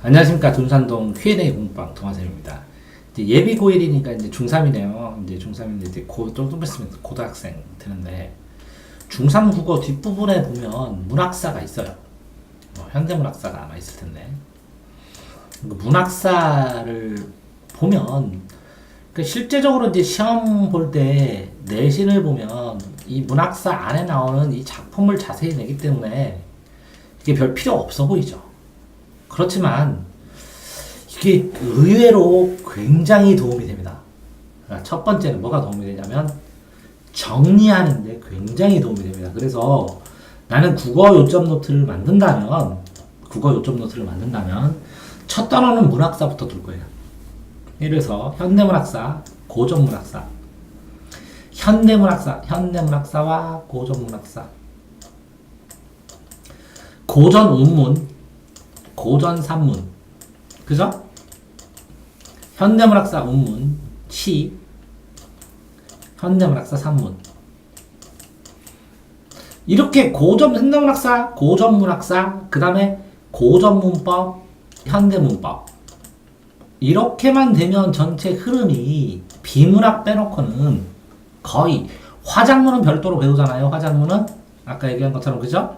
안녕하십니까. 둔산동 Q&A 공부방 동화쌤입니다. 이제 예비 고1이니까 이제 중3이네요. 이제 중3인데 이제 좀 있으면 고등학생 되는데, 중3 국어 뒷부분에 보면 문학사가 있어요. 현대문학사가 아마 있을 텐데, 그 문학사를 보면, 실제적으로 이제 시험 볼 때 내신을 보면 이 문학사 안에 나오는 이 작품을 자세히 내기 때문에 이게 별 필요 없어 보이죠. 그렇지만 이게 의외로 굉장히 도움이 됩니다. 첫 번째는 뭐가 도움이 되냐면 정리하는데 굉장히 도움이 됩니다. 그래서 나는 국어 요점 노트를 만든다면 첫 단어는 문학사부터 둘 거예요. 예를 들어서 현대문학사, 고전문학사, 현대문학사와 고전문학사, 고전운문, 고전산문, 그죠? 현대문학사 운문, 시, 현대문학사 산문. 이렇게 현대문학사, 고전문학사, 그 다음에 고전문법, 현대문법. 이렇게만 되면 전체 흐름이 비문학 빼놓고는 거의, 화작문은 별도로 배우잖아요. 화작문은 아까 얘기한 것처럼, 그죠?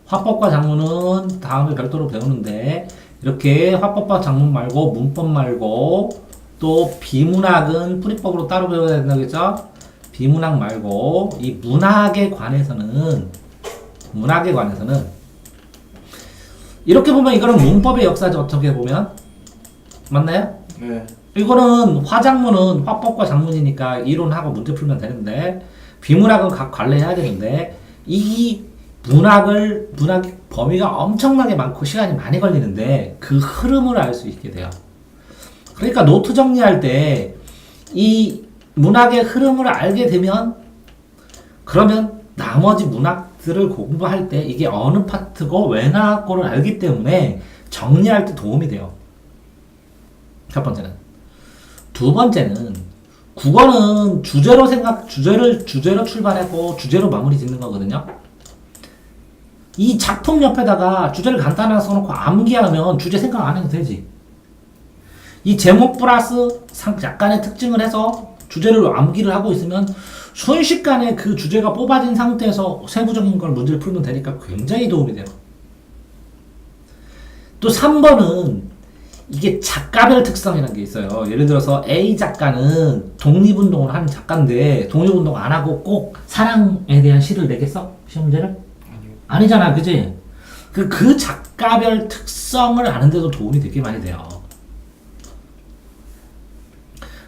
화법과 작문은 다음에 별도로 배우는데, 이렇게 화법과 작문 말고 문법 말고 또 비문학은 풀이법으로 따로 배워야 된다, 그죠? 비문학 말고 이 문학에 관해서는 이렇게 보면 이거는 문법의 역사죠. 어떻게 보면 맞나요? 네. 이거는 화작문은 화법과 작문이니까 이론하고 문제 풀면 되는데, 비문학은 각 관리해야 되는데, 이 문학 범위가 엄청나게 많고 시간이 많이 걸리는데 그 흐름을 알 수 있게 돼요. 그러니까 노트 정리할 때 이 문학의 흐름을 알게 되면, 그러면 나머지 문학들을 공부할 때 이게 어느 파트고 왜 나왔고를 알기 때문에 정리할 때 도움이 돼요. 첫 번째는. 두 번째는, 국어는 주제로 출발하고 주제로 마무리 짓는 거거든요. 이 작품 옆에다가 주제를 간단하게 써놓고 암기하면 주제 생각 안 해도 되지. 이 제목 플러스 약간의 특징을 해서 주제를 암기를 하고 있으면 순식간에 그 주제가 뽑아진 상태에서 세부적인 걸 문제를 풀면 되니까 굉장히 도움이 돼요. 또 3번은 이게 작가별 특성이라는 게 있어요. 예를 들어서 A 작가는 독립운동을 하는 작가인데 독립운동 안 하고 꼭 사랑에 대한 시를 내겠어? 시험 문제를? 아니잖아, 그지? 그 작가별 특성을 아는데도 도움이 되게 많이 돼요.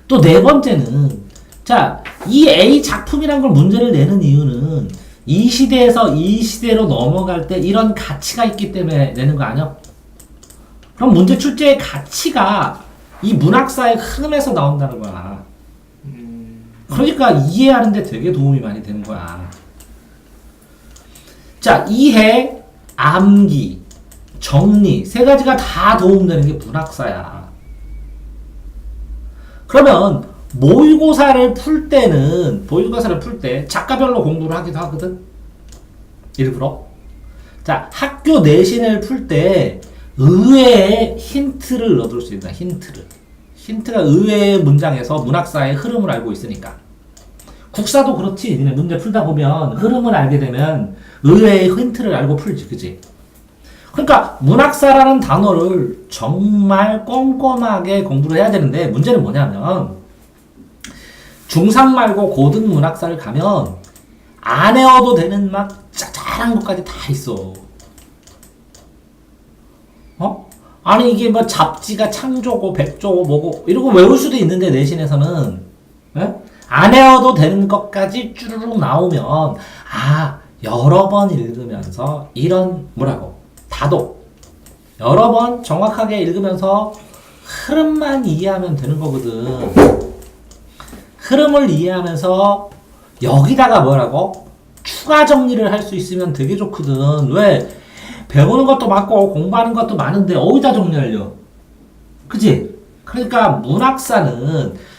또 네 번째는, 자, 이 A 작품이란 걸 문제를 내는 이유는 이 시대에서 이 시대로 넘어갈 때 이런 가치가 있기 때문에 내는 거 아니야? 그럼 문제 출제의 가치가 이 문학사의 흐름에서 나온다는 거야. 그러니까 이해하는데 되게 도움이 많이 되는 거야. 자, 이해, 암기, 정리, 세 가지가 다 도움되는 게 문학사야. 그러면 모의고사를 풀 때 작가별로 공부를 하기도 하거든? 일부러. 자, 학교 내신을 풀 때 의외의 힌트를 얻을 수 있다. 힌트가 의외의 문장에서 문학사의 흐름을 알고 있으니까. 국사도 그렇지. 니네 문제 풀다 보면 흐름을 알게 되면 의외의 힌트를 알고 풀지, 그지? 그러니까 문학사라는 단어를 정말 꼼꼼하게 공부를 해야 되는데, 문제는 뭐냐면 중3 말고 고등 문학사를 가면 안 외워도 되는 막 짜잘한 것까지 다 있어. 아니 이게 뭐 잡지가 창조고 백조고 뭐고 이러고 외울 수도 있는데, 내신에서는 안 외워도 되는 것까지 쭈르륵 나오면, 여러 번 읽으면서 이런 다독 여러 번 정확하게 읽으면서 흐름만 이해하면 되는 거거든. 흐름을 이해하면서 여기다가 추가 정리를 할 수 있으면 되게 좋거든. 왜? 배우는 것도 많고 공부하는 것도 많은데 어디다 정리하려? 그치? 그러니까 문학사는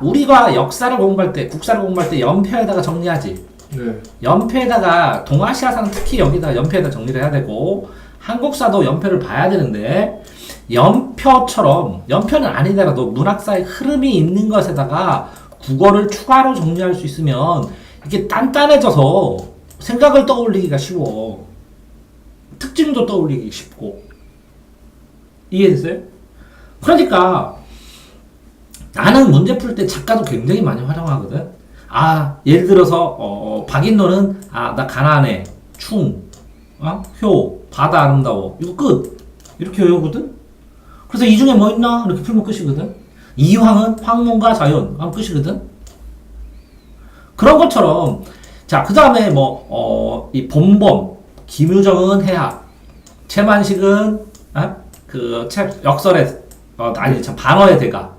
우리가 역사를 공부할 때, 국사를 공부할 때 연표에다가 정리하지. 네. 연표에다가 동아시아사는 특히 여기다 연표에다 정리를 해야 되고, 한국사도 연표를 봐야 되는데, 연표처럼 연표는 아니더라도 문학사의 흐름이 있는 것에다가 국어를 추가로 정리할 수 있으면 이게 단단해져서 생각을 떠올리기가 쉬워. 특징도 떠올리기 쉽고. 이해됐어요? 그러니까 나는 문제 풀 때 작가도 굉장히 많이 활용하거든. 예를 들어서 박인노는 나 가난해, 충, 효, 바다 아름다워. 이거 끝. 이렇게 외우거든. 그래서 이 중에 뭐 있나? 이렇게 풀면 끝이거든. 이황은 황문과 자연 하면 끝이거든. 그런 것처럼 자, 그 다음에 이 본범, 김유정은 해학, 채만식은 역설의 반어의 대가.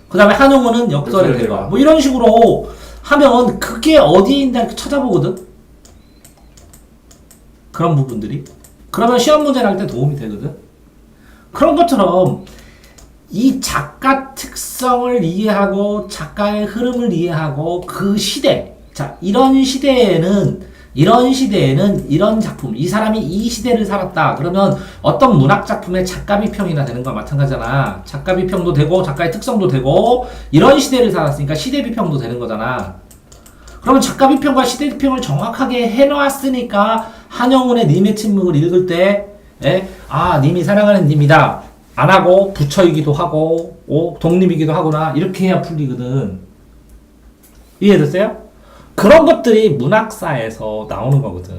그 다음에 한용운은 역설의 대가. 뭐 이런 식으로 하면 그게 어디에 있나 찾아보거든. 그런 부분들이. 그러면 시험 문제 날 때 도움이 되거든. 그런 것처럼 이 작가 특성을 이해하고 작가의 흐름을 이해하고 그 시대, 자 이런 시대에는 이런 작품, 이 사람이 이 시대를 살았다 그러면 어떤 문학 작품의 작가 비평이나 되는 거와 마찬가지잖아. 작가 비평도 되고 작가의 특성도 되고 이런 시대를 살았으니까 시대 비평도 되는 거잖아. 그러면 작가 비평과 시대 비평을 정확하게 해놓았으니까 한영훈의 님의 침묵을 읽을 때 님이 사랑하는 님이다 안 하고 부처이기도 하고 독립이기도 하구나 이렇게 해야 풀리거든. 이해됐어요? 그런 것들이 문학사에서 나오는 거거든.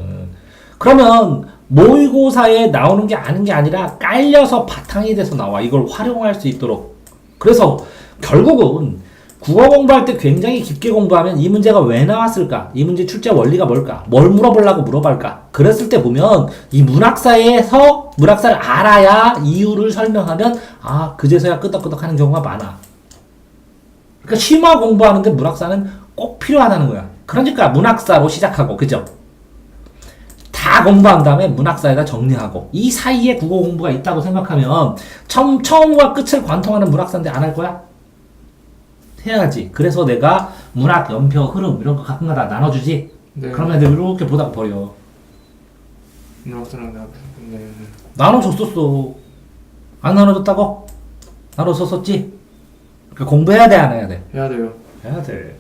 그러면 모의고사에 나오는 게 아닌 게 아니라 깔려서 바탕이 돼서 나와. 이걸 활용할 수 있도록. 그래서 결국은 국어 공부할 때 굉장히 깊게 공부하면 이 문제가 왜 나왔을까? 이 문제 출제 원리가 뭘까? 뭘 물어보려고 물어볼까? 그랬을 때 보면 이 문학사에서 문학사를 알아야 이유를 설명하면 그제서야 끄덕끄덕 하는 경우가 많아. 그러니까 심화 공부하는데 문학사는 꼭 필요하다는 거야. 그러니까 문학사로 시작하고, 그죠? 다 공부한 다음에 문학사에다 정리하고, 이 사이에 국어 공부가 있다고 생각하면 처음과 끝을 관통하는 문학사인데 안 할 거야? 해야지. 그래서 내가 문학, 연표, 흐름 이런 거 가끔 가다 나눠주지? 네. 그러면 애들 이렇게 보다가 버려. 문학사랑 네. 나눠줬었어. 안 나눠줬다고? 나눠줬었지? 그러니까 공부해야 돼, 안 해야 돼? 해야 돼요. 해야 돼.